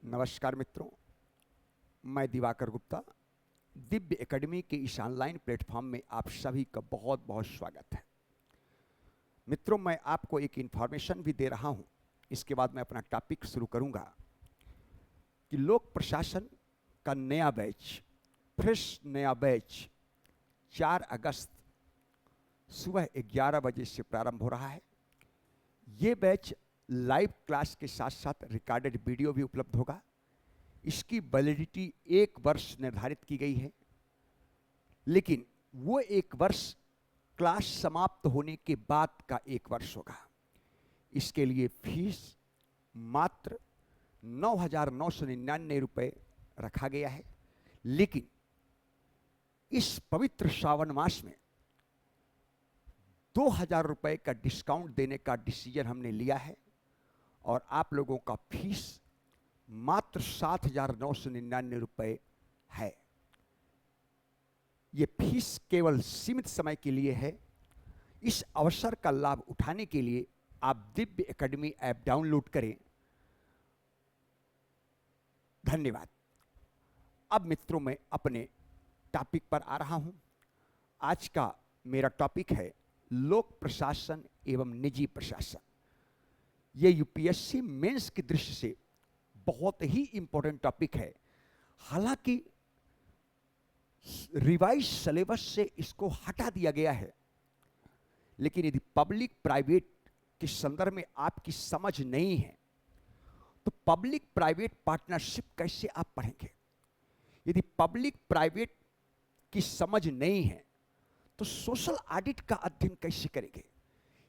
नमस्कार मित्रों, मैं दिवाकर गुप्ता। दिव्य एकेडमी के इस ऑनलाइन प्लेटफॉर्म में आप सभी का बहुत बहुत स्वागत है। मित्रों, मैं आपको एक इन्फॉर्मेशन भी दे रहा हूं, इसके बाद मैं अपना टॉपिक शुरू करूंगा कि लोक प्रशासन का नया बैच, फ्रेश नया बैच 4 अगस्त सुबह 11 बजे से प्रारंभ हो रहा है। ये बैच लाइव क्लास के साथ साथ रिकॉर्डेड वीडियो भी उपलब्ध होगा। इसकी वैलिडिटी 1 वर्ष निर्धारित की गई है, लेकिन वो 1 वर्ष क्लास समाप्त होने के बाद का 1 वर्ष होगा। इसके लिए फीस मात्र 9,999 रुपये रखा गया है, लेकिन इस पवित्र श्रावण मास में 2,000 रुपये का डिस्काउंट देने का डिसीजन हमने लिया है और आप लोगों का फीस मात्र 7,999 रुपये है। ये फीस केवल सीमित समय के लिए है। इस अवसर का लाभ उठाने के लिए आप दिव्य एकेडमी ऐप डाउनलोड करें। धन्यवाद। अब मित्रों, मैं अपने टॉपिक पर आ रहा हूं। आज का मेरा टॉपिक है लोक प्रशासन एवं निजी प्रशासन। ये यूपीएससी मेंस की दृष्टि से बहुत ही इंपॉर्टेंट टॉपिक है। हालांकि रिवाइज सिलेबस से इसको हटा दिया गया है, लेकिन यदि पब्लिक प्राइवेट के संदर्भ में आपकी समझ नहीं है तो पब्लिक प्राइवेट पार्टनरशिप कैसे आप पढ़ेंगे? यदि पब्लिक प्राइवेट की समझ नहीं है तो सोशल ऑडिट का अध्ययन कैसे करेंगे?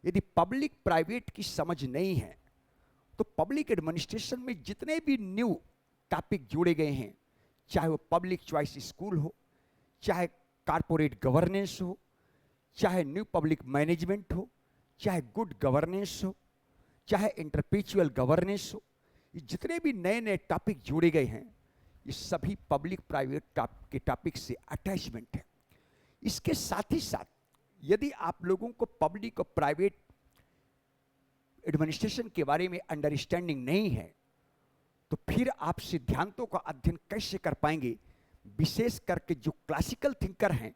यदि पब्लिक प्राइवेट की समझ नहीं है तो पब्लिक एडमिनिस्ट्रेशन में जितने भी न्यू टॉपिक जोड़े गए हैं, चाहे वो पब्लिक चॉइस स्कूल हो, चाहे कारपोरेट गवर्नेंस हो, चाहे न्यू पब्लिक मैनेजमेंट हो, चाहे गुड गवर्नेंस हो, चाहे इंटरपेचुअल गवर्नेंस हो, ये जितने भी नए नए टॉपिक जोड़े गए हैं, ये सभी पब्लिक प्राइवेट के टॉपिक से अटैचमेंट है। इसके साथ ही साथ यदि आप लोगों को पब्लिक और प्राइवेट एडमिनिस्ट्रेशन के बारे में अंडरस्टैंडिंग नहीं है तो फिर आप सिद्धांतों का अध्ययन कैसे कर पाएंगे? विशेष करके जो क्लासिकल थिंकर हैं,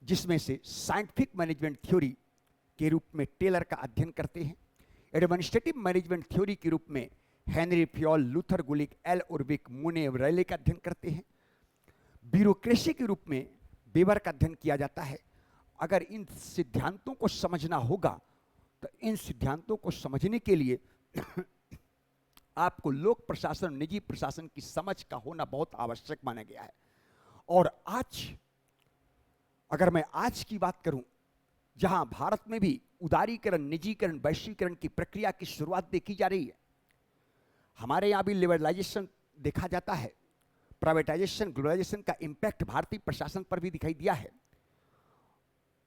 जिसमें से साइंटिफिक मैनेजमेंट थ्योरी के रूप में टेलर का अध्ययन करते हैं, एडमिनिस्ट्रेटिव मैनेजमेंट थ्योरी के रूप में हेनरी फ्योल, लूथर गुलिक, एल उर्बिक, मोने रैले का अध्ययन करते हैं, ब्यूरोक्रेसी के रूप में वेबर का अध्ययन किया जाता है। अगर इन सिद्धांतों को समझना होगा तो इन सिद्धांतों को समझने के लिए आपको लोक प्रशासन, निजी प्रशासन की समझ का होना बहुत आवश्यक माना गया है। और आज अगर मैं आज की बात करूं, जहां भारत में भी उदारीकरण, निजीकरण, वैश्वीकरण की प्रक्रिया की शुरुआत देखी जा रही है, हमारे यहां भी लिबरलाइजेशन देखा जाता है, प्राइवेटाइजेशन, ग्लोबलाइजेशन का इंपैक्ट भारतीय प्रशासन पर भी दिखाई दिया है।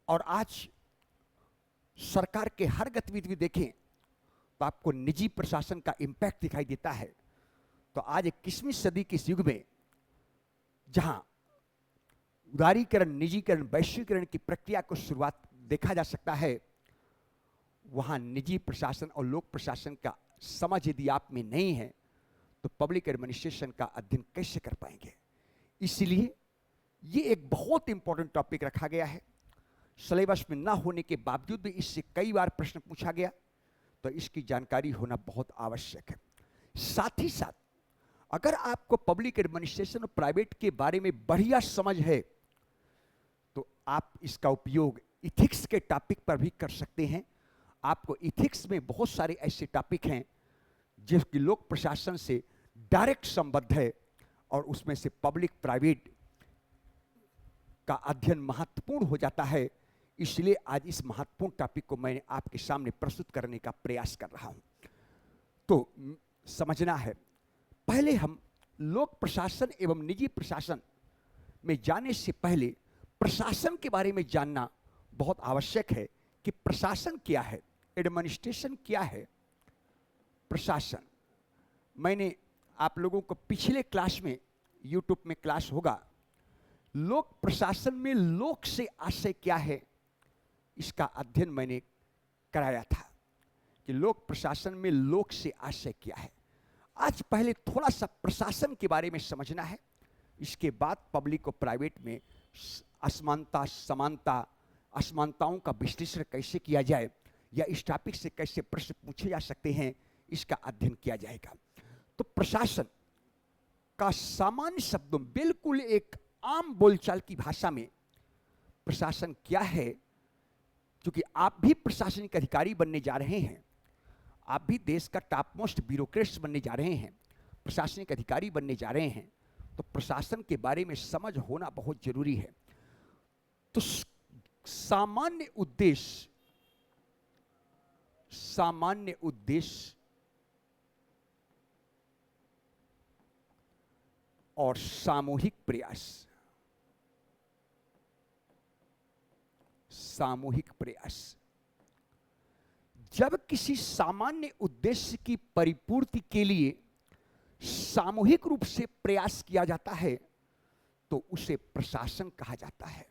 और आज सरकार के हर गतिविधि देखें तो आपको निजी प्रशासन का इंपैक्ट दिखाई देता है। तो आज 21वीं सदी के इस युग में जहां उदारीकरण, निजीकरण, वैश्वीकरण की प्रक्रिया को शुरुआत देखा जा सकता है, वहां निजी प्रशासन और लोक प्रशासन का समझ यदि आप में नहीं है तो पब्लिक एडमिनिस्ट्रेशन का अध्ययन कैसे कर पाएंगे? इसलिए ये एक बहुत इंपॉर्टेंट टॉपिक रखा गया है। सिलेबस में ना होने के बावजूद भी इससे कई बार प्रश्न पूछा गया, तो इसकी जानकारी होना बहुत आवश्यक है। साथ ही साथ अगर आपको पब्लिक एडमिनिस्ट्रेशन और प्राइवेट के बारे में बढ़िया समझ है तो आप इसका उपयोग इथिक्स के टॉपिक पर भी कर सकते हैं। आपको इथिक्स में बहुत सारे ऐसे टॉपिक हैं जिसकी लोक प्रशासन से डायरेक्ट संबंध है और उसमें से पब्लिक प्राइवेट का अध्ययन महत्वपूर्ण हो जाता है। इसलिए आज इस महत्वपूर्ण टॉपिक को मैंने आपके सामने प्रस्तुत करने का प्रयास कर रहा हूं। तो समझना है, पहले हम लोक प्रशासन एवं निजी प्रशासन में जाने से पहले प्रशासन के बारे में जानना बहुत आवश्यक है कि प्रशासन क्या है, एडमिनिस्ट्रेशन क्या है। प्रशासन, मैंने आप लोगों को पिछले क्लास में, यूट्यूब में क्लास होगा, लोक प्रशासन में लोक से आशय क्या है, इसका अध्ययन मैंने कराया था कि लोक प्रशासन में लोक से आशय क्या है। आज पहले थोड़ा सा प्रशासन के बारे में समझना है, इसके बाद पब्लिक और प्राइवेट में असमानता, समानता, असमानताओं का विश्लेषण कैसे किया जाए या इस टॉपिक से कैसे प्रश्न पूछे जा सकते हैं, इसका अध्ययन किया जाएगा। तो प्रशासन का सामान्य शब्दों, बिल्कुल एक आम बोलचाल की भाषा में प्रशासन क्या है, क्योंकि आप भी प्रशासनिक अधिकारी बनने जा रहे हैं, आप भी देश का टॉप मोस्ट ब्यूरोक्रेट्स बनने जा रहे हैं, प्रशासनिक अधिकारी बनने जा रहे हैं, तो प्रशासन के बारे में समझ होना बहुत जरूरी है। तो सामान्य उद्देश्य और सामूहिक प्रयास, सामूहिक प्रयास, जब किसी सामान्य उद्देश्य की परिपूर्ति के लिए सामूहिक रूप से प्रयास किया जाता है तो उसे प्रशासन कहा जाता है।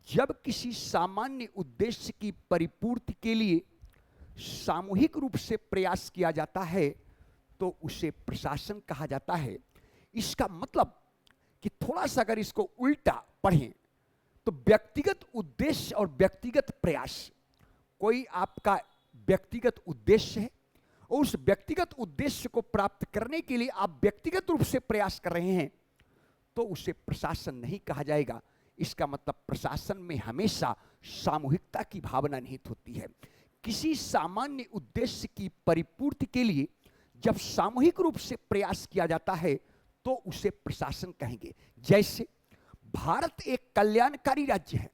जब किसी सामान्य उद्देश्य की परिपूर्ति के लिए सामूहिक रूप से प्रयास किया जाता है तो उसे प्रशासन कहा जाता है। इसका मतलब कि थोड़ा सा अगर इसको उल्टा पढ़ें तो व्यक्तिगत उद्देश्य और व्यक्तिगत प्रयास, कोई आपका व्यक्तिगत उद्देश्य है और उस व्यक्तिगत उद्देश्य को प्राप्त करने के लिए आप व्यक्तिगत रूप से प्रयास कर रहे हैं तो उसे प्रशासन नहीं कहा जाएगा। इसका मतलब प्रशासन में हमेशा सामूहिकता की भावना निहित होती है। किसी सामान्य उद्देश्य की परिपूर्ति के लिए जब सामूहिक रूप से प्रयास किया जाता है तो उसे प्रशासन कहेंगे। जैसे भारत एक कल्याणकारी राज्य है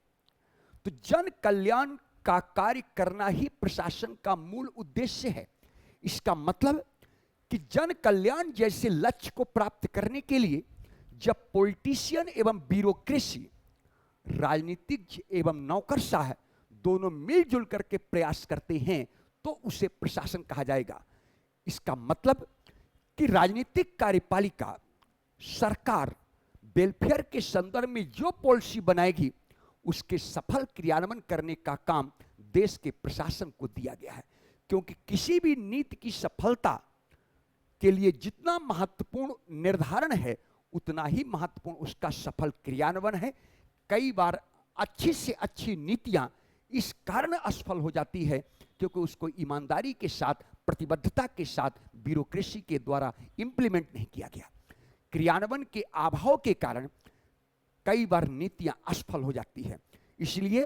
तो जन कल्याण का कार्य करना ही प्रशासन का मूल उद्देश्य है। इसका मतलब कि जन कल्याण जैसे लक्ष्य को प्राप्त करने के लिए जब पॉलिटिशियन एवं ब्यूरोक्रेसी, राजनीतिज्ञ एवं नौकरशाह दोनों मिलजुल करके प्रयास करते हैं तो उसे प्रशासन कहा जाएगा। इसका मतलब कि राजनीतिक कार्यपालिका, सरकार वेलफेयर के संदर्भ में जो पॉलिसी बनाएगी उसके सफल क्रियान्वयन करने का काम देश के प्रशासन को दिया गया है। क्योंकि किसी भी नीति की सफलता के लिए जितना महत्वपूर्ण निर्धारण है उतना ही महत्वपूर्ण उसका सफल क्रियान्वयन है। कई बार अच्छी से अच्छी नीतियां इस कारण असफल हो जाती है क्योंकि उसको ईमानदारी के साथ, प्रतिबद्धता के साथ ब्यूरोक्रेसी के द्वारा इंप्लीमेंट नहीं किया गया। क्रियान्वयन के अभाव के कारण कई बार नीतियां असफल हो जाती है। इसलिए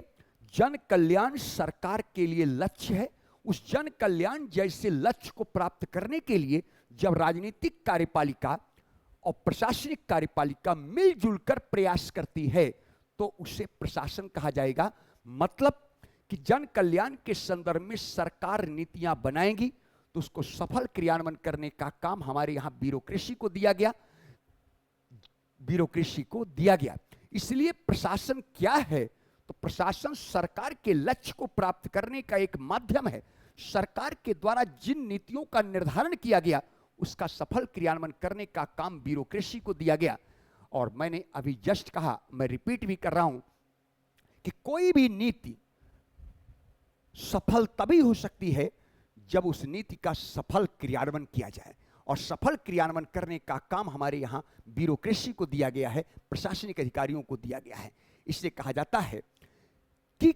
जन कल्याण सरकार के लिए लक्ष्य है। उस जन कल्याण जैसे लक्ष्य को प्राप्त करने के लिए जब राजनीतिक कार्यपालिका और प्रशासनिक कार्यपालिका मिलजुल कर प्रयास करती है तो उसे प्रशासन कहा जाएगा। मतलब कि जन कल्याण के संदर्भ में सरकार नीतियां बनाएगी तो उसको सफल क्रियान्वयन करने का काम हमारे यहां ब्यूरोक्रेसी को दिया गया। इसलिए प्रशासन क्या है? तो प्रशासन सरकार के लक्ष्य को प्राप्त करने का एक माध्यम है। सरकार के द्वारा जिन नीतियों का निर्धारण किया गया उसका सफल क्रियान्वयन करने का काम ब्यूरोक्रेसी को दिया गया। और मैंने अभी जस्ट कहा, मैं रिपीट भी कर रहा हूं कि कोई भी नीति सफल तभी हो सकती है जब उस नीति का सफल क्रियान्वयन किया जाए, और सफल क्रियान्वयन करने का काम हमारे यहाँ ब्यूरोक्रेसी को दिया गया है, प्रशासनिक अधिकारियों को दिया गया है। इसलिए कहा जाता है कि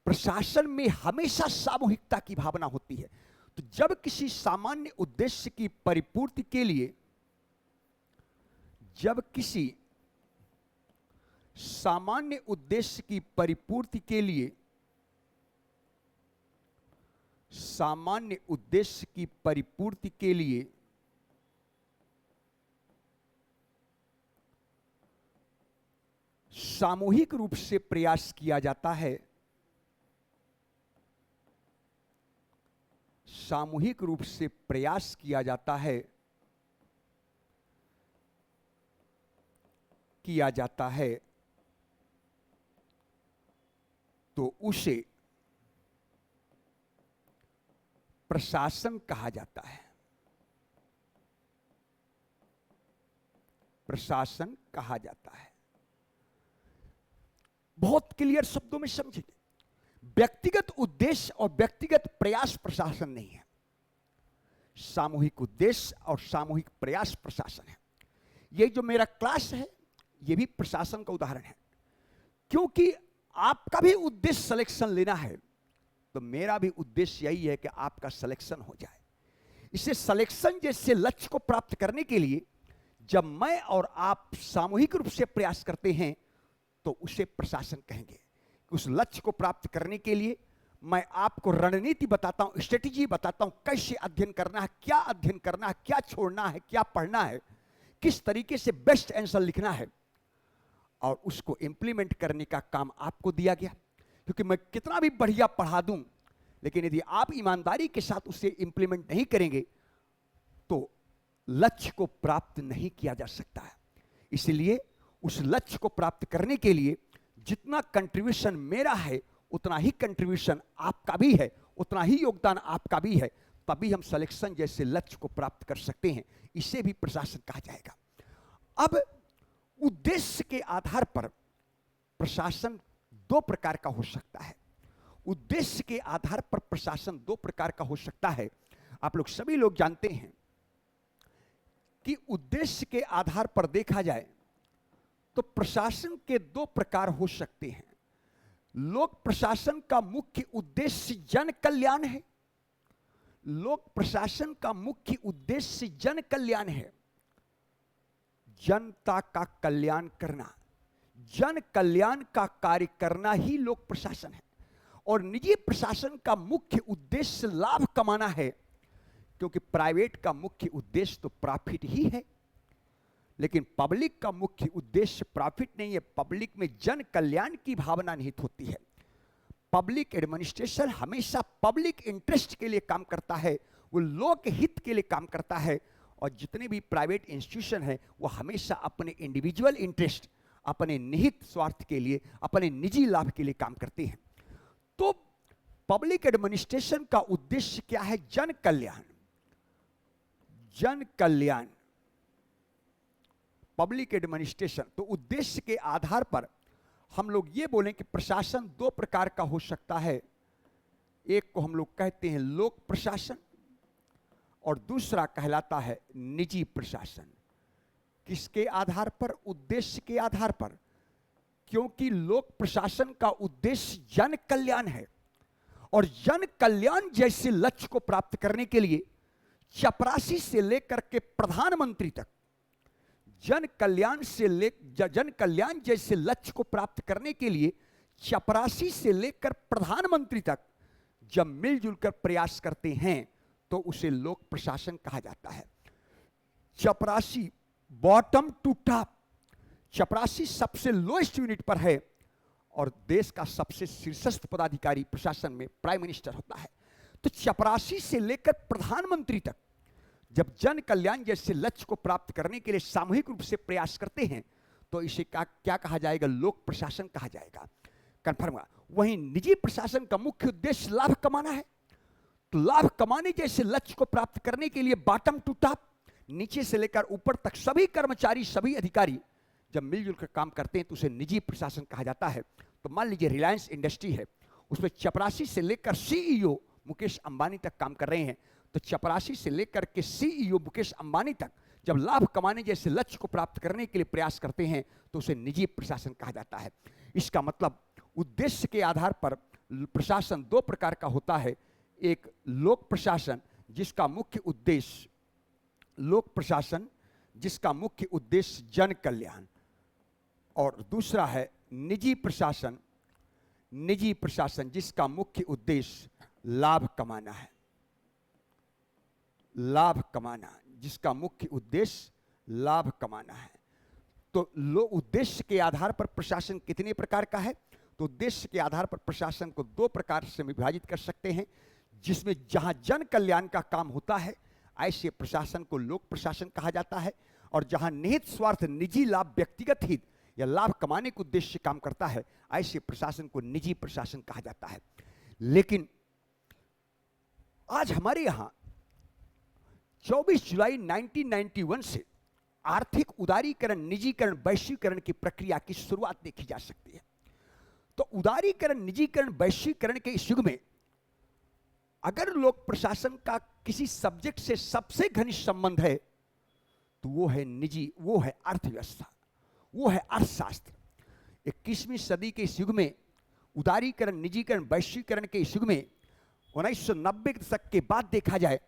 प्रशासन में हमेशा सामूहिकता की भावना होती है। तो जब किसी सामान्य उद्देश्य की परिपूर्ति के लिए, जब किसी सामान्य उद्देश्य की परिपूर्ति के लिए, सामान्य उद्देश्य की परिपूर्ति के लिए सामूहिक रूप से प्रयास किया जाता है, सामूहिक रूप से प्रयास किया जाता है, तो उसे प्रशासन कहा जाता है। प्रशासन कहा जाता है। बहुत क्लियर शब्दों में समझिए, व्यक्तिगत उद्देश्य और व्यक्तिगत प्रयास प्रशासन नहीं है। सामूहिक उद्देश्य और सामूहिक प्रयास प्रशासन है। ये जो मेरा क्लास है ये भी प्रशासन का उदाहरण है, क्योंकि आपका भी उद्देश्य सिलेक्शन लेना है, तो मेरा भी उद्देश्य यही है कि आपका सिलेक्शन हो जाए। इसे सिलेक्शन जैसे लक्ष्य को प्राप्त करने के लिए जब मैं और आप सामूहिक रूप से प्रयास करते हैं तो उसे प्रशासन कहेंगे। उस लक्ष्य को प्राप्त करने के लिए मैं आपको रणनीति बताता हूं, स्ट्रेटेजी बताता हूं, कैसे अध्ययन करना है, क्या अध्ययन करना है, क्या छोड़ना है, क्या पढ़ना है, किस तरीके से बेस्ट आंसर लिखना है, और उसको इंप्लीमेंट करने का काम आपको दिया गया। क्योंकि मैं कितना भी बढ़िया पढ़ा दूं, लेकिन यदि आप ईमानदारी के साथ उसे इंप्लीमेंट नहीं करेंगे तो लक्ष्य को प्राप्त नहीं किया जा सकता है। इसलिए उस लक्ष्य को प्राप्त करने के लिए जितना कंट्रीब्यूशन मेरा है उतना ही कंट्रीब्यूशन आपका भी है, उतना ही योगदान आपका भी है, तभी हम सिलेक्शन जैसे लक्ष्य को प्राप्त कर सकते हैं। इसे भी प्रशासन कहा जाएगा। अब उद्देश्य के आधार पर प्रशासन दो प्रकार का हो सकता है। उद्देश्य के आधार पर प्रशासन दो प्रकार का हो सकता है। आप लोग सभी लोग जानते हैं कि उद्देश्य के आधार पर देखा जाए तो प्रशासन के दो प्रकार हो सकते हैं। लोक प्रशासन का मुख्य उद्देश्य जन कल्याण है। लोक प्रशासन का मुख्य उद्देश्य जन कल्याण है, जनता का कल्याण करना, जन कल्याण का कार्य करना ही लोक प्रशासन है। और निजी प्रशासन का मुख्य उद्देश्य लाभ कमाना है, क्योंकि प्राइवेट का मुख्य उद्देश्य तो प्रॉफिट ही है। लेकिन पब्लिक का मुख्य उद्देश्य प्रॉफिट नहीं है, पब्लिक में जन कल्याण की भावना निहित होती है। पब्लिक एडमिनिस्ट्रेशन हमेशा पब्लिक इंटरेस्ट के लिए काम करता है, वो लोक हित के लिए काम करता है। और जितने भी प्राइवेट इंस्टीट्यूशन है वो हमेशा अपने इंडिविजुअल इंटरेस्ट, अपने निहित स्वार्थ के लिए, अपने निजी लाभ के लिए काम करते हैं। तो पब्लिक एडमिनिस्ट्रेशन का उद्देश्य क्या है? जन कल्याण। जन कल्याण, पब्लिक एडमिनिस्ट्रेशन। तो उद्देश्य के आधार पर हम लोग ये बोलें कि प्रशासन दो प्रकार का हो सकता है। एक को हम लोग कहते हैं लोक प्रशासन और दूसरा कहलाता है निजी प्रशासन। किसके आधार पर? उद्देश्य के आधार पर। क्योंकि लोक प्रशासन का उद्देश्य जन कल्याण है, और जन कल्याण जैसे लक्ष्य को प्राप्त करने के लिए चपरासी से लेकर के प्रधानमंत्री तक, जन कल्याण जैसे लक्ष्य को प्राप्त करने के लिए चपरासी से लेकर प्रधानमंत्री तक जब मिलजुल कर प्रयास करते हैं तो उसे लोक प्रशासन कहा जाता है। चपरासी बॉटम टू टॉप, चपरासी सबसे लोएस्ट यूनिट पर है और देश का सबसे शीर्षस्थ पदाधिकारी प्रशासन में प्राइम मिनिस्टर होता है। तो चपरासी से लेकर प्रधानमंत्री तक जब जन कल्याण जैसे लक्ष्य को प्राप्त करने के लिए सामूहिक रूप से प्रयास करते हैं तो इसे क्या कहा जाएगा? लोक प्रशासन कहा जाएगा। कंफर्म हुआ। वहीं निजी प्रशासन का मुख्य उद्देश्य लाभ कमाना है। तो लाभ कमाने जैसे लक्ष्य को प्राप्त करने के लिए बॉटम टू टॉप, नीचे से लेकर ऊपर तक सभी कर्मचारी, सभी अधिकारी जब मिलजुल कर काम करते हैं तो उसे निजी प्रशासन कहा जाता है। तो मान लीजिए रिलायंस इंडस्ट्री है, उसमें चपरासी से लेकर सीईओ मुकेश अंबानी तक काम कर रहे हैं। तो चपरासी से लेकर के सीईओ मुकेश अंबानी तक जब लाभ कमाने जैसे लक्ष्य को प्राप्त करने के लिए प्रयास करते हैं तो उसे निजी प्रशासन कहा जाता है। इसका मतलब उद्देश्य के आधार पर प्रशासन दो प्रकार का होता है। एक लोक प्रशासन जिसका मुख्य उद्देश्य, लोक प्रशासन जिसका मुख्य उद्देश्य जन कल्याण, और दूसरा है निजी प्रशासन, निजी प्रशासन जिसका मुख्य उद्देश्य लाभ कमाना है। लाभ कमाना, जिसका मुख्य उद्देश्य लाभ कमाना है। तो उद्देश्य के आधार पर प्रशासन कितने प्रकार का है? तो उद्देश्य के आधार पर प्रशासन को दो प्रकार से विभाजित कर सकते हैं, जिसमें जहां जन कल्याण का काम होता है ऐसे प्रशासन को लोक प्रशासन कहा जाता है, और जहां निहित स्वार्थ, निजी लाभ, व्यक्तिगत हित या लाभ कमाने के उद्देश्य से काम करता है ऐसे प्रशासन को निजी प्रशासन कहा जाता है। लेकिन आज हमारे यहां 24 जुलाई 1991 से आर्थिक उदारीकरण, निजीकरण, वैश्वीकरण की प्रक्रिया की शुरुआत देखी जा सकती है। तो उदारीकरण, निजीकरण, वैश्वीकरण के इस युग में अगर लोक प्रशासन का किसी सब्जेक्ट से सबसे घनिष्ठ संबंध है तो वो है निजी, वो है अर्थव्यवस्था, वो है अर्थशास्त्र। 21वीं सदी के इस युग में, उदारीकरण, निजीकरण, वैश्वीकरण के इस युग में 1990 के दशक के बाद देखा जाए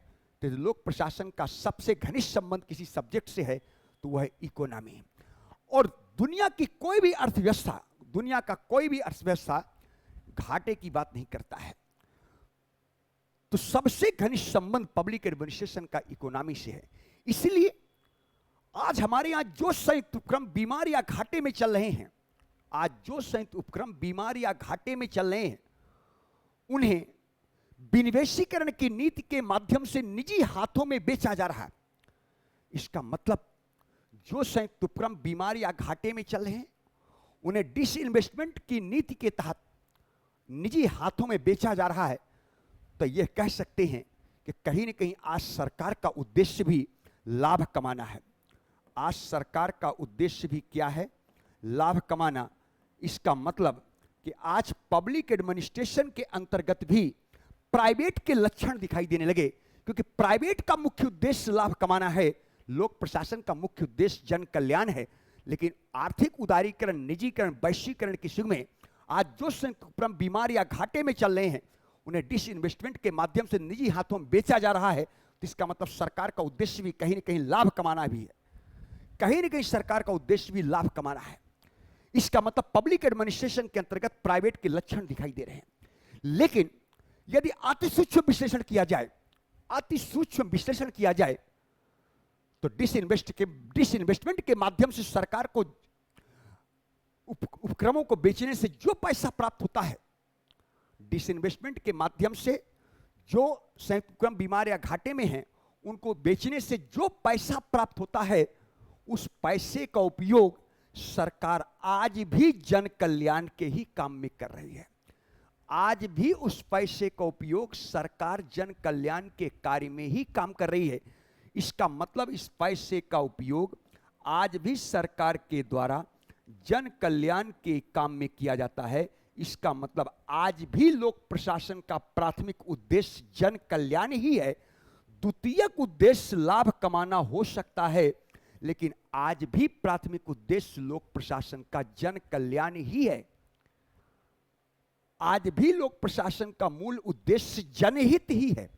तो लोक प्रशासन का सबसे घनिष्ठ संबंध किसी सब्जेक्ट से है तो वह है इकोनॉमी। और दुनिया की कोई भी अर्थव्यवस्था, दुनिया का कोई भी अर्थव्यवस्था घाटे की बात नहीं करता है। तो सबसे घनिष्ठ संबंध पब्लिक एडमिनिस्ट्रेशन का इकोनॉमी से है। इसलिए आज हमारे यहां जो संयुक्त उपक्रम बीमार या घाटे में चल रहे हैं, आज जो संयुक्त उपक्रम बीमार या घाटे में चल रहे हैं, उन्हें विनिवेशीकरण की नीति के माध्यम से निजी हाथों में बेचा जा रहा है। इसका मतलब जो संयुक्त उपक्रम बीमार या घाटे में चल रहे हैं, उन्हें डिसइन्वेस्टमेंट की नीति के तहत निजी हाथों में बेचा जा रहा है। तो यह कह सकते हैं कि कहीं न कहीं आज सरकार का उद्देश्य भी लाभ कमाना है। आज सरकार का उद्देश्य भी क्या है? लाभ कमाना। इसका मतलब कि आज पब्लिक एडमिनिस्ट्रेशन के अंतर्गत भी प्राइवेट के लक्षण दिखाई देने लगे, क्योंकि प्राइवेट का मुख्य उद्देश्य लाभ कमाना है, लोक प्रशासन का मुख्य उद्देश्य जन कल्याण है। लेकिन आर्थिक उदारीकरण, निजीकरण, वैश्वीकरण के युग में आज जो संयुक्त उपक्रम बीमार या घाटे में चल रहे हैं, उन्हें डिसइन्वेस्टमेंट के माध्यम से निजी हाथों में बेचा जा रहा है। तो इसका मतलब सरकार का उद्देश्य भी कहीं न कहीं लाभ कमाना भी है, कहीं न कहीं सरकार का उद्देश्य भी लाभ कमाना है। इसका मतलब पब्लिक एडमिनिस्ट्रेशन के अंतर्गत प्राइवेट के लक्षण दिखाई दे रहे हैं। लेकिन यदि अति सूक्ष्म विश्लेषण किया जाए, अति सूक्ष्म विश्लेषण किया जाए तो डिसइन्वेस्टमेंट के माध्यम से सरकार को उपक्रमों को बेचने से जो पैसा प्राप्त होता है, डिसइन्वेस्टमेंट के माध्यम से जो संयुक्त उपक्रम बीमार या घाटे में हैं, उनको बेचने से जो पैसा प्राप्त होता है, उस पैसे का उपयोग सरकार आज भी जन कल्याण के ही काम में कर रही है। आज भी उस पैसे का उपयोग सरकार जन कल्याण के कार्य में ही काम कर रही है। इसका मतलब इस पैसे का उपयोग आज भी सरकार के द्वारा जन कल्याण के काम में किया जाता है। इसका मतलब आज भी लोक प्रशासन का प्राथमिक उद्देश्य जन कल्याण ही है। द्वितीयक उद्देश्य लाभ कमाना हो सकता है, लेकिन आज भी प्राथमिक उद्देश्य लोक प्रशासन का जन कल्याण ही है। आज भी लोक प्रशासन का मूल उद्देश्य जनहित ही है,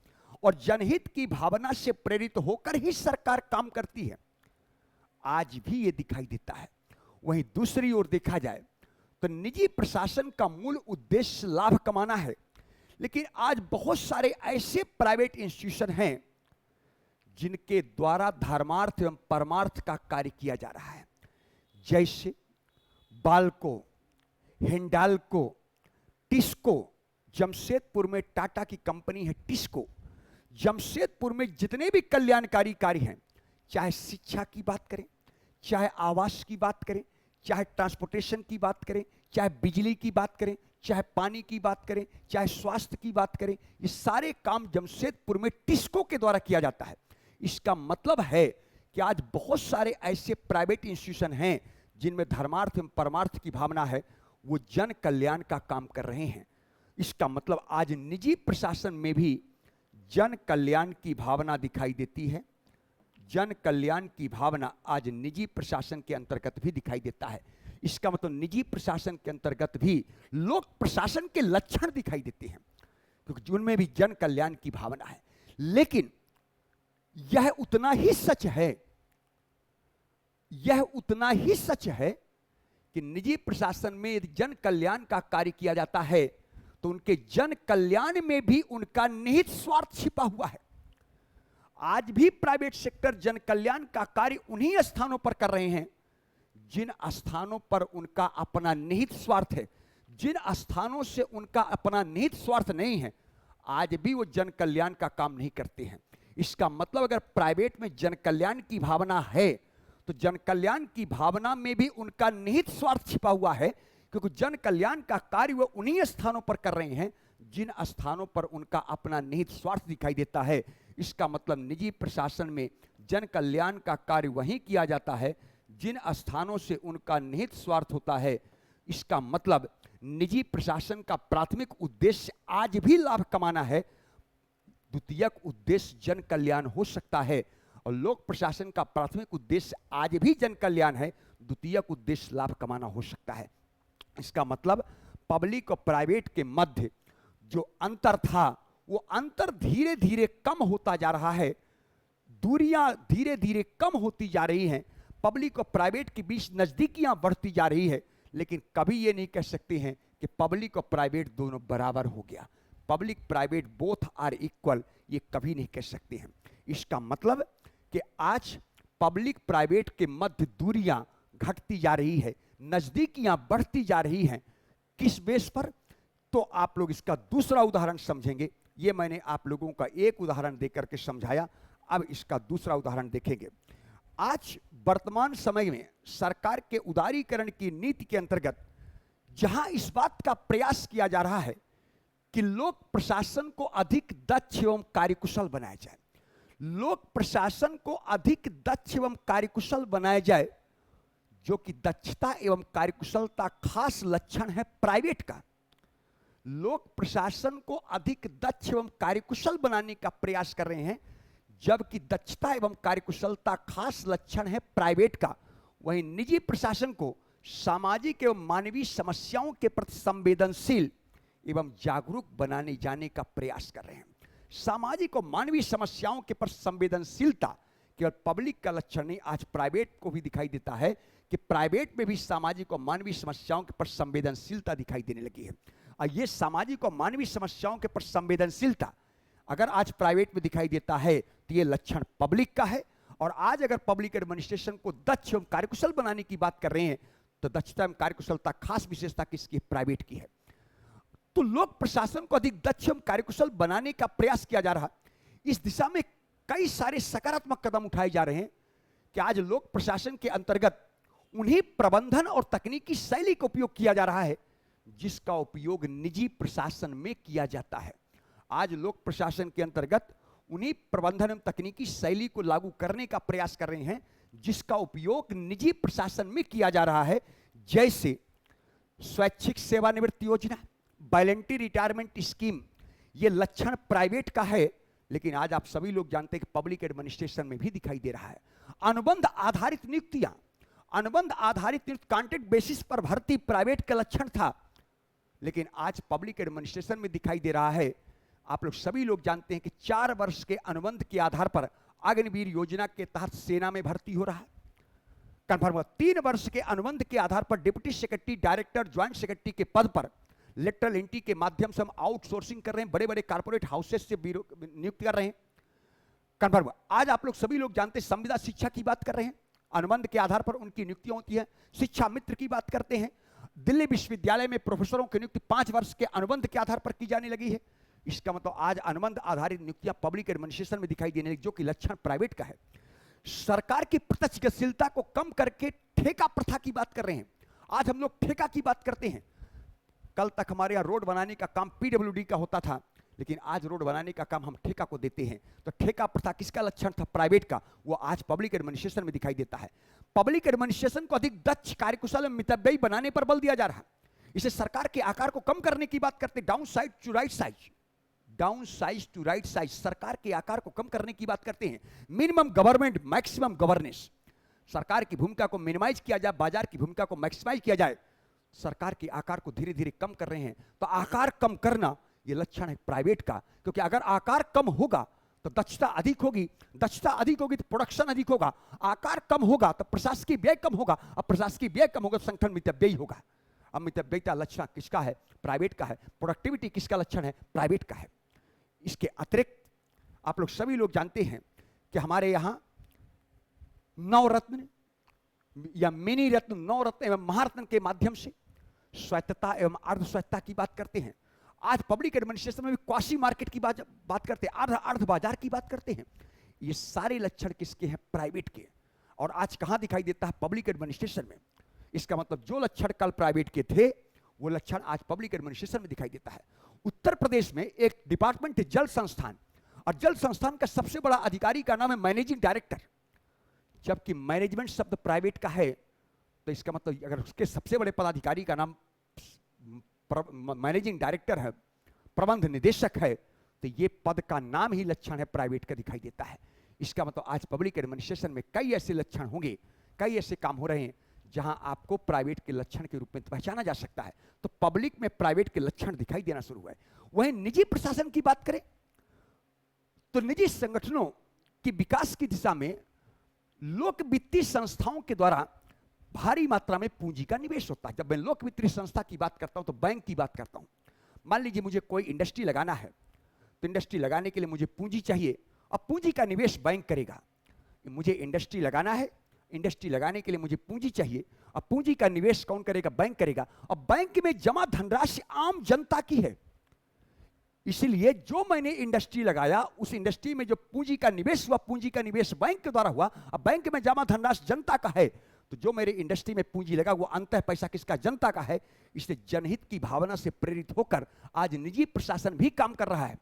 और जनहित की भावना से प्रेरित होकर ही सरकार काम करती है। आज भी यह दिखाई देता है। वहीं दूसरी ओर देखा जाए तो निजी प्रशासन का मूल उद्देश्य लाभ कमाना है, लेकिन आज बहुत सारे ऐसे प्राइवेट इंस्टीट्यूशन हैं जिनके द्वारा धर्मार्थ एवं परमार्थ का कार्य किया जा रहा है। जैसे बाल्को, हिंडाल्को, टिस्को। जमशेदपुर में टाटा की कंपनी है टिस्को। जमशेदपुर में जितने भी कल्याणकारी कार्य हैं, चाहे शिक्षा की बात करें, चाहे आवास की बात करें, चाहे ट्रांसपोर्टेशन की बात करें, चाहे बिजली की बात करें, चाहे पानी की बात करें, चाहे स्वास्थ्य की बात करें, ये सारे काम जमशेदपुर में टिस्को के द्वारा किया जाता है। इसका मतलब है कि आज बहुत सारे ऐसे प्राइवेट इंस्टीट्यूशन हैं जिनमें धर्मार्थ एवं परमार्थ की भावना है, वो जन कल्याण का काम कर रहे हैं। इसका मतलब आज निजी प्रशासन में भी जन कल्याण की भावना दिखाई देती है। जन कल्याण की भावना आज निजी प्रशासन के अंतर्गत भी दिखाई देता है। इसका मतलब निजी प्रशासन के अंतर्गत भी लोक प्रशासन के लक्षण दिखाई देते हैं, क्योंकि उनमें भी जन कल्याण की भावना है। लेकिन यह उतना ही सच है, यह उतना ही सच है कि निजी प्रशासन में यदि जन कल्याण का कार्य किया जाता है तो उनके जन कल्याण में भी उनका निहित स्वार्थ छिपा हुआ है। आज भी प्राइवेट सेक्टर जन कल्याण का कार्य उन्हीं स्थानों पर कर रहे हैं जिन स्थानों पर उनका अपना निहित स्वार्थ है। जिन स्थानों से उनका अपना निहित स्वार्थ नहीं है, आज भी वो जन कल्याण का काम नहीं करते हैं। इसका मतलब अगर प्राइवेट में जन कल्याण की भावना है तो जन कल्याण की भावना में भी उनका निहित स्वार्थ छिपा हुआ है, क्योंकि जन कल्याण का कार्य वो उन्हीं स्थानों पर कर रहे हैं जिन स्थानों पर उनका अपना निहित स्वार्थ दिखाई देता है। इसका मतलब निजी प्रशासन में जन कल्याण का कार्य वहीं किया जाता है जिन स्थानों से उनका निहित स्वार्थ होता है। इसका मतलब निजी प्रशासन का प्राथमिक उद्देश्य आज भी लाभ कमाना है। द्वितीयक उद्देश्य जन कल्याण हो सकता है और लोक प्रशासन का प्राथमिक उद्देश्य आज भी जन कल्याण है, द्वितीयक उद्देश्य लाभ कमाना हो सकता है। इसका मतलब पब्लिक और प्राइवेट के मध्य जो अंतर था वो अंतर धीरे धीरे कम होता जा रहा है, दूरियां धीरे धीरे कम होती जा रही हैं, पब्लिक और प्राइवेट के बीच नजदीकियां बढ़ती जा रही है। लेकिन कभी ये नहीं कह सकते हैं कि पब्लिक और प्राइवेट दोनों बराबर हो गया, public private both are equal, ये कभी नहीं कह सकते हैं। इसका मतलब कि आज पब्लिक प्राइवेट के मध्य दूरियां घटती जा रही है, नजदीकियां बढ़ती जा रही हैं। किस बेस पर? तो आप लोग इसका दूसरा उदाहरण समझेंगे। ये मैंने आप लोगों का एक उदाहरण देकर के समझाया, अब इसका दूसरा उदाहरण देखेंगे। आज वर्तमान समय में सरकार के उदारीकरण की नीति के अंतर्गत जहां इस बात का प्रयास किया जा रहा है कि लोक प्रशासन को अधिक दक्ष एवं कार्यकुशल बनाया जाए, लोक प्रशासन को अधिक दक्ष एवं कार्यकुशल बनाया जाए, जो कि दक्षता एवं कार्यकुशलता खास लक्षण है प्राइवेट का। लोक प्रशासन को अधिक दक्ष एवं कार्यकुशल बनाने का प्रयास कर रहे हैं, जबकि दक्षता एवं कार्यकुशलता खास लक्षण है प्राइवेट का। वहीं निजी प्रशासन को सामाजिक एवं मानवीय समस्याओं के प्रति संवेदनशील एवं जागरूक बनाने जाने का प्रयास कर रहे हैं। सामाजिक और मानवीय समस्याओं के प्रति संवेदनशीलता केवल पब्लिक का लक्षण नहीं, आज प्राइवेट को भी दिखाई देता है कि प्राइवेट में भी सामाजिक और मानवीय समस्याओं के प्रति संवेदनशीलता दिखाई देने लगी है। और ये सामाजिक और मानवीय समस्याओं के प्रति संवेदनशीलता अगर आज प्राइवेट में दिखाई देता है तो ये लक्षण पब्लिक का है। और आज अगर पब्लिक एडमिनिस्ट्रेशन को दक्ष एवं कार्यकुशल बनाने की बात कर रहे हैं तो दक्षता एवं कार्यकुशलता खास विशेषता किसकी? प्राइवेट की है। तो लोक प्रशासन को अधिक दक्ष एवं कार्यकुशल बनाने का प्रयास किया जा रहा। इस दिशा में कई सारे सकारात्मक कदम उठाए जा रहे हैं कि आज लोक प्रशासन के अंतर्गत उन्हीं प्रबंधन और तकनीकी शैली का उपयोग किया जा रहा है जिसका उपयोग निजी प्रशासन में किया जाता है। आज लोक प्रशासन के अंतर्गत उन्हीं प्रबंधन एवं तकनीकी शैली को लागू करने का प्रयास कर रहे हैं जिसका उपयोग निजी प्रशासन में किया जा रहा है, जैसे स्वैच्छिक सेवानिवृत्ति योजना, वॉलंटरी रिटायरमेंट स्कीम। ये लक्षण प्राइवेट का है, लेकिन आज आप सभी लोग जानते हैं कि पब्लिक एडमिनिस्ट्रेशन में भी दिखाई दे रहा है। अनुबंध आधारित नियुक्तियां, अनुबंध आधारित नियुक्ति कॉन्ट्रैक्ट बेसिस पर भर्ती प्राइवेट का लक्षण था, लेकिन आज पब्लिक एडमिनिस्ट्रेशन में दिखाई दे रहा है। आप लोग सभी लोग जानते हैं कि 4 वर्ष के अनुबंध के आधार पर अग्निवीर योजना के तहत सेना में भर्ती हो रहा है। कन्फर्म हुआ 3 वर्ष के अनुबंध के आधार पर deputy secretary, director, joint secretary के पद पर लेटरल एंट्री के माध्यम से हम आउटसोर्सिंग कर रहे हैं, बड़े बड़े कारपोरेट हाउसेस से नियुक्त कर रहे हैं। कन्फर्म हुआ। आज आप लोग सभी लोग जानते हैं संविदा शिक्षा की बात कर रहे हैं, अनुबंध के आधार पर उनकी नियुक्तियां होती है। शिक्षा मित्र की बात करते हैं, दिल्ली विश्वविद्यालय में प्रोफेसरों की नियुक्ति 5 वर्ष के अनुबंध के आधार पर की जाने लगी है। इसका मतलब आज अनुबंध आधारित नियुक्तियां पब्लिक एडमिनिस्ट्रेशन में दिखाई देने लगी, जो कि लक्षण प्राइवेट का है। सरकार की प्रत्यक्ष गतिशीलता को कम करके ठेका प्रथा की बात कर रहे हैं। आज हम लोग ठेका की बात करते हैं। कल तक हमारे यहाँ रोड बनाने का काम पीडब्ल्यूडी का होता था, लेकिन आज रोड बनाने का काम हम ठेका को देते हैं। तो ठेका प्रथा किसका लक्षण था? प्राइवेट का। वो आज पब्लिक एडमिनिस्ट्रेशन में दिखाई देता है। पब्लिक एडमिनिस्ट्रेशन को अधिक दक्ष, कार्यकुशल और मितव्ययी बनाने पर बल दिया जा रहा है। इसे सरकार के आकार को कम करने की बात करते, downsize to right size, downsize to right size, सरकार के आकार को कम करने की बात करते हैं। मिनिमम गवर्नमेंट, मैक्सिमम गवर्नेंस, सरकार की भूमिका को मिनिमाइज किया जाए, बाजार की भूमिका को मैक्सिमाइज किया जाए। सरकार के आकार को धीरे धीरे कम कर रहे हैं। तो आकार कम करना ये लक्षण है प्राइवेट का, क्योंकि अगर आकार कम होगा तो दक्षता अधिक होगी, दक्षता अधिक होगी तो प्रोडक्शन अधिक होगा, आकार कम होगा तो प्रशासकीय व्यय कम होगा, अब प्रशासकीय व्यय कम होगा तो संगठन मितव्ययी होगा। अब मितव्ययिता लक्षण किसका है? प्राइवेट का है। प्रोडक्टिविटी किसका लक्षण है? प्राइवेट का है। इसके अतिरिक्त आप लोग सभी लोग जानते हैं कि हमारे यहां नवरत्न या मिनी रत्न, नवरत्न एवं महारत्न के माध्यम से स्वायत्तता एवं अर्ध स्वायत्तता की बात करते हैं। आज पब्लिक एडमिनिस्ट्रेशन में भी क्वासी मार्केट की बात करते हैं, अर्ध बाजार की बात करते हैं। ये सारे लक्षण किसके हैं? प्राइवेट के। और आज कहां दिखाई देता है? पब्लिक एडमिनिस्ट्रेशन में। इसका मतलब जो लक्षण कल प्राइवेट के थे वो लक्षण आज पब्लिक एडमिनिस्ट्रेशन में दिखाई देता है। उत्तर प्रदेश में एक डिपार्टमेंट है जल संस्थान, और जल संस्थान का सबसे बड़ा अधिकारी का नाम है मैनेजिंग डायरेक्टर। जबकि मैनेजमेंट शब्द प्राइवेट का है, तो इसका मतलब अगर उसके सबसे बड़े पदाधिकारी का नाम मैनेजिंग डायरेक्टर है, प्रबंध निदेशक है, तो ये पद का नाम ही लक्षण है प्राइवेट का दिखाई देता है। इसका मतलब आज पब्लिक एडमिनिस्ट्रेशन में कई ऐसे लक्षण होंगे, कई ऐसे काम हो रहे हैं जहां आपको प्राइवेट के लक्षण के रूप में पहचाना जा सकता है। तो पब्लिक में प्राइवेट के लक्षण दिखाई देना शुरू हुआ है। वहीं निजी प्रशासन की बात करें तो निजी संगठनों की विकास की दिशा में लोक वित्तीय संस्थाओं के द्वारा भारी मात्रा में पूंजी का निवेश होता है। जब मैं लोक वित्तीय संस्था की बात करता हूं तो बैंक की बात करता हूं। मान लीजिए मुझे कोई इंडस्ट्री लगाना है, तो इंडस्ट्री लगाने के लिए मुझे पूंजी चाहिए, अब पूंजी का निवेश बैंक करेगा। मुझे इंडस्ट्री लगाना है, इंडस्ट्री लगाने के लिए मुझे पूंजी चाहिए, अब पूंजी का निवेश कौन करेगा? बैंक करेगा। अब बैंक में जमा धनराशि आम जनता की है, इसलिए जो मैंने इंडस्ट्री लगाया उस इंडस्ट्री में जो पूंजी का निवेश हुआ, पूंजी का निवेश बैंक के द्वारा हुआ। अब बैंक में जमा धनराशि जनता का है, तो जो मेरे इंडस्ट्री में पूंजी लगा वो अंततः पैसा किसका? जनता का है। इसलिए जनहित की भावना से प्रेरित होकर आज निजी प्रशासन भी काम कर रहा है।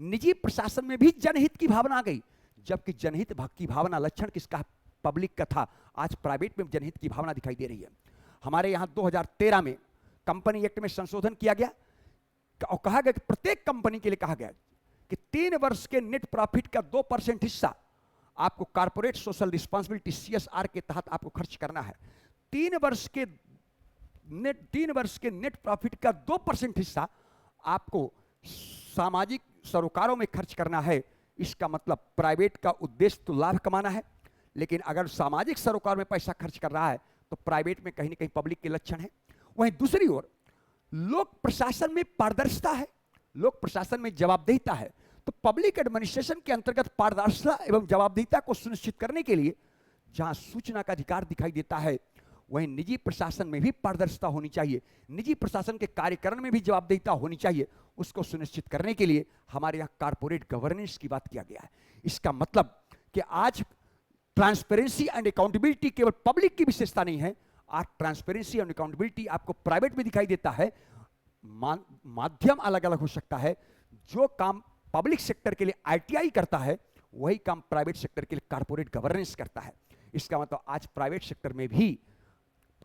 निजी प्रशासन में भी जनहित की भावना आ गई, जबकि जनहित की भावना लक्षण किसका? पब्लिक का था। आज प्राइवेट में जनहित की भावना दिखाई दे रही है। हमारे यहां 2013 में कंपनी एक्ट में संशोधन किया गया और कहा गया कि प्रत्येक कंपनी के लिए कहा गया कि 3 वर्ष के नेट प्रॉफिट का 2% हिस्सा आपको कॉर्पोरेट सोशल रिस्पांसिबिलिटी CSR के तहत आपको खर्च करना है। 3 वर्ष के नेट प्रॉफिट का 2% हिस्सा आपको सामाजिक सरोकारों में खर्च करना है। इसका मतलब प्राइवेट का उद्देश्य तो लाभ कमाना है, लेकिन अगर सामाजिक सरोकार में पैसा खर्च कर रहा है तो प्राइवेट में कहीं ना कहीं पब्लिक के लक्षण है। वहीं दूसरी ओर लोक प्रशासन में पारदर्शिता है, लोक प्रशासन में जवाबदेहिता है। तो पब्लिक एडमिनिस्ट्रेशन के अंतर्गत पारदर्शिता एवं जवाबदेहिता को सुनिश्चित करने के लिए जहां सूचना का अधिकार दिखाई देता है, वहीं निजी प्रशासन में भी पारदर्शिता होनी चाहिए, निजी प्रशासन के कार्यकरण में भी जवाबदेहिता होनी चाहिए। उसको सुनिश्चित करने के लिए हमारे यहाँ कारपोरेट गवर्नेंस की बात किया गया है। इसका मतलब कि आज ट्रांसपेरेंसी एंड अकाउंटेबिलिटी केवल पब्लिक की विशेषता नहीं है, आज ट्रांसपेरेंसी एंड अकाउंटेबिलिटी आपको प्राइवेट में दिखाई देता है। माध्यम अलग अलग हो सकता है। जो काम पब्लिक सेक्टर के लिए ITI करता है, वही काम प्राइवेट सेक्टर के लिए कारपोरेट गवर्नेंस करता है। इसका मतलब आज प्राइवेट सेक्टर में भी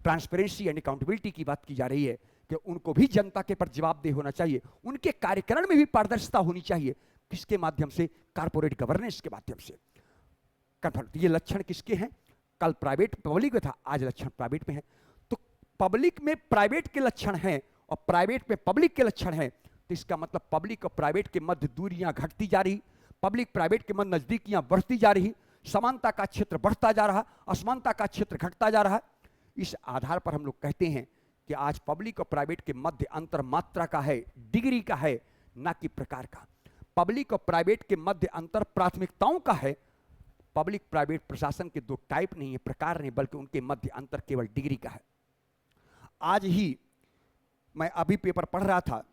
ट्रांसपेरेंसी एंड अकाउंटेबिलिटी की बात की जा रही है कि उनको भी जनता के प्रति जवाबदेह होना चाहिए, उनके कार्यकरण में भी पारदर्शिता होनी चाहिए। किसके माध्यम से? कारपोरेट गवर्नेंस के माध्यम से। ये लक्षण किसके हैं? कल प्राइवेट पब्लिक में था, आज लक्षण प्राइवेट में है। तो पब्लिक में प्राइवेट के लक्षण हैं और प्राइवेट में पब्लिक के लक्षण हैं, तो इसका मतलब पब्लिक और प्राइवेट के मध्य दूरियां घटती जा रही, पब्लिक प्राइवेट के मध्य नजदीकियां बढ़ती जा रही, समानता का क्षेत्र बढ़ता जा रहा, असमानता का क्षेत्र घटता जा रहा। इस आधार पर हम लोग कहते हैं कि आज पब्लिक और प्राइवेट के मध्य अंतर मात्रा का है, डिग्री का है, ना कि प्रकार का। पब्लिक और प्राइवेट के मध्य अंतर प्राथमिकताओं का है। पब्लिक प्राइवेट प्रशासन के 2 टाइप नहीं है, प्रकार नहीं, बल्कि उनके मध्य अंतर केवल डिग्री का है। आज ही मैं अभी पेपर पढ़ रहा था,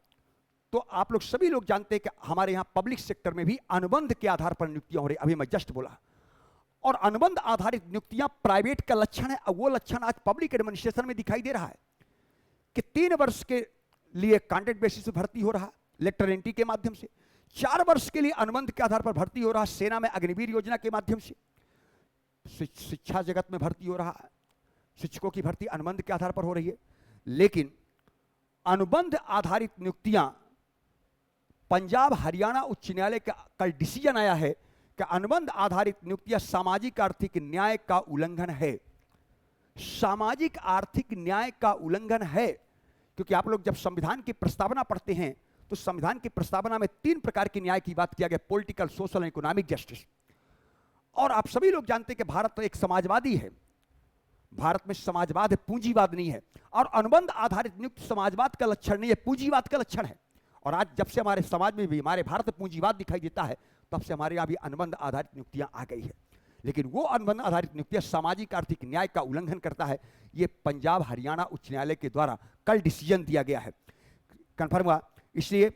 तो आप लोग सभी लोग जानते हैं कि हमारे यहां पब्लिक सेक्टर में भी अनुबंध के आधार पर नियुक्तियां हो रही। अभी मैं जस्ट बोला, और अनुबंध आधारित नियुक्तियां प्राइवेट का लक्षण है। और वो लक्षण आज पब्लिक एडमिनिस्ट्रेशन में दिखाई दे रहा है कि 3 वर्ष के लिए कॉन्ट्रैक्ट बेसिस पे भर्ती हो रहा, लेटर एंट्री के माध्यम से। 4 वर्ष के लिए अनुबंध के आधार पर भर्ती हो रहा, सेना में अग्निवीर योजना के माध्यम से। शिक्षा जगत में भर्ती हो रहा, शिक्षकों की भर्ती अनुबंध के आधार पर हो रही है। लेकिन अनुबंध आधारित नियुक्तियां, पंजाब हरियाणा उच्च न्यायालय का कल डिसीजन आया है कि अनुबंध आधारित नियुक्तियां सामाजिक आर्थिक न्याय का उल्लंघन है। सामाजिक आर्थिक न्याय का उल्लंघन है, क्योंकि आप लोग जब संविधान की प्रस्तावना पढ़ते हैं तो संविधान की प्रस्तावना में 3 प्रकार के न्याय की बात किया गया, political, social and economic justice. और आप सभी लोग जानते हैं कि भारत तो एक समाजवादी है, भारत में समाजवाद है, पूंजीवाद नहीं है। और अनुबंध आधारित नियुक्ति समाजवाद का लक्षण नहीं है, पूंजीवाद का लक्षण है। और आज जब से हमारे समाज में भी, हमारे भारत में पूंजीवाद दिखाई देता है, तब से हमारे यहाँ भी अनुबंध आधारित नियुक्तियां आ गई है। लेकिन वो अनुबंध आधारित नियुक्तियां सामाजिक आर्थिक न्याय का उल्लंघन करता है। ये पंजाब हरियाणा उच्च न्यायालय के द्वारा कल डिसीजन दिया गया है, कन्फर्म हुआ। इसलिए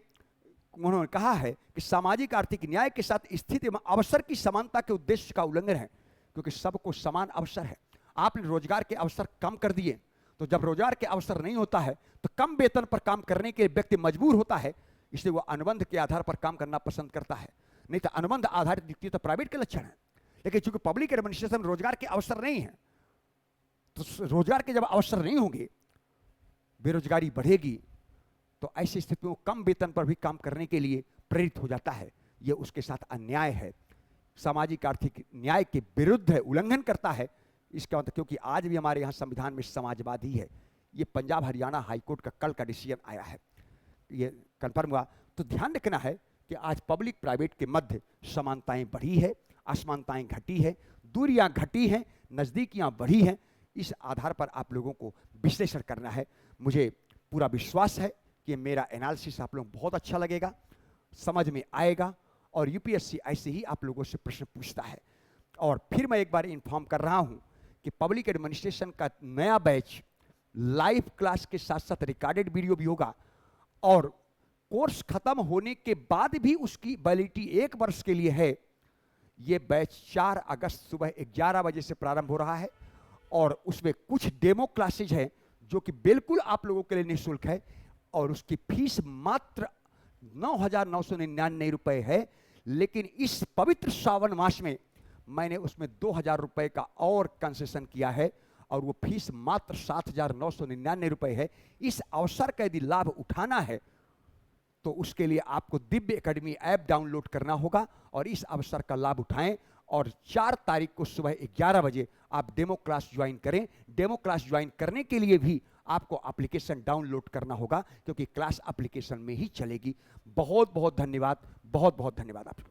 उन्होंने कहा है कि सामाजिक आर्थिक न्याय के साथ स्थिति एवं अवसर की समानता के उद्देश्य का उल्लंघन है, क्योंकि सबको समान अवसर है। आपने रोजगार के अवसर कम कर दिए, तो जब रोजगार के अवसर नहीं होता है तो कम वेतन पर काम करने के व्यक्ति मजबूर होता है, इसलिए वो अनुबंध के आधार पर काम करना पसंद करता है। नहीं तो अनुबंध आधारित नियुक्ति तो प्राइवेट के लक्षण है। लेकिन चूंकि पब्लिक एडमिनिस्ट्रेशन में रोजगार के अवसर नहीं है, तो रोजगार के जब अवसर नहीं होंगे, बेरोजगारी बढ़ेगी, तो ऐसी स्थिति में कम वेतन पर भी काम करने के लिए प्रेरित हो जाता है, ये उसके साथ अन्याय है, सामाजिक आर्थिक न्याय के विरुद्ध है, उल्लंघन करता है। इसका मतलब, क्योंकि आज भी हमारे यहाँ संविधान में समाजवाद ही है। ये पंजाब हरियाणा हाईकोर्ट का कल का डिसीजन आया है, ये कंफर्म हुआ। तो ध्यान रखना है कि आज पब्लिक प्राइवेट के मध्य समानताएं बढ़ी है, असमानताएं घटी है, दूरियां घटी हैं, नज़दीकियां बढ़ी हैं। इस आधार पर आप लोगों को विश्लेषण करना है। मुझे पूरा विश्वास है कि मेरा एनालिसिस आप लोगों को बहुत अच्छा लगेगा, समझ में आएगा, और यूपीएससी ऐसे ही आप लोगों से प्रश्न पूछता है। और फिर मैं एक बार इन्फॉर्म कर रहा हूं कि पब्लिक एडमिनिस्ट्रेशन का नया बैच लाइव क्लास के साथ साथ रिकॉर्डेड वीडियो भी होगा, और कोर्स खत्म होने के बाद भी उसकी वैलिडिटी 1 वर्ष के लिए है। ये बैच 4 अगस्त सुबह 11 बजे से प्रारंभ हो रहा है, और उसमें कुछ डेमो क्लासेज हैं जो कि बिल्कुल आप लोगों के लिए निःशुल्क है, और उसकी फीस मात्र 9,999 रुपए है। लेकिन इस पवित्र सावन मास में मैंने उसमें 2,000 रुपए का और कंसेशन किया है, और वो फीस मात्र 7,999 रुपए है। इस अवसर का यदि लाभ उठाना है तो उसके लिए आपको दिव्य एकेडमी ऐप डाउनलोड करना होगा, और इस अवसर का लाभ उठाएं, और 4 तारीख को सुबह 11 बजे आप डेमो क्लास ज्वाइन करें। डेमो क्लास ज्वाइन करने के लिए भी आपको एप्लीकेशन डाउनलोड करना होगा, क्योंकि क्लास एप्लीकेशन में ही चलेगी। बहुत बहुत धन्यवाद, बहुत बहुत धन्यवाद आपको।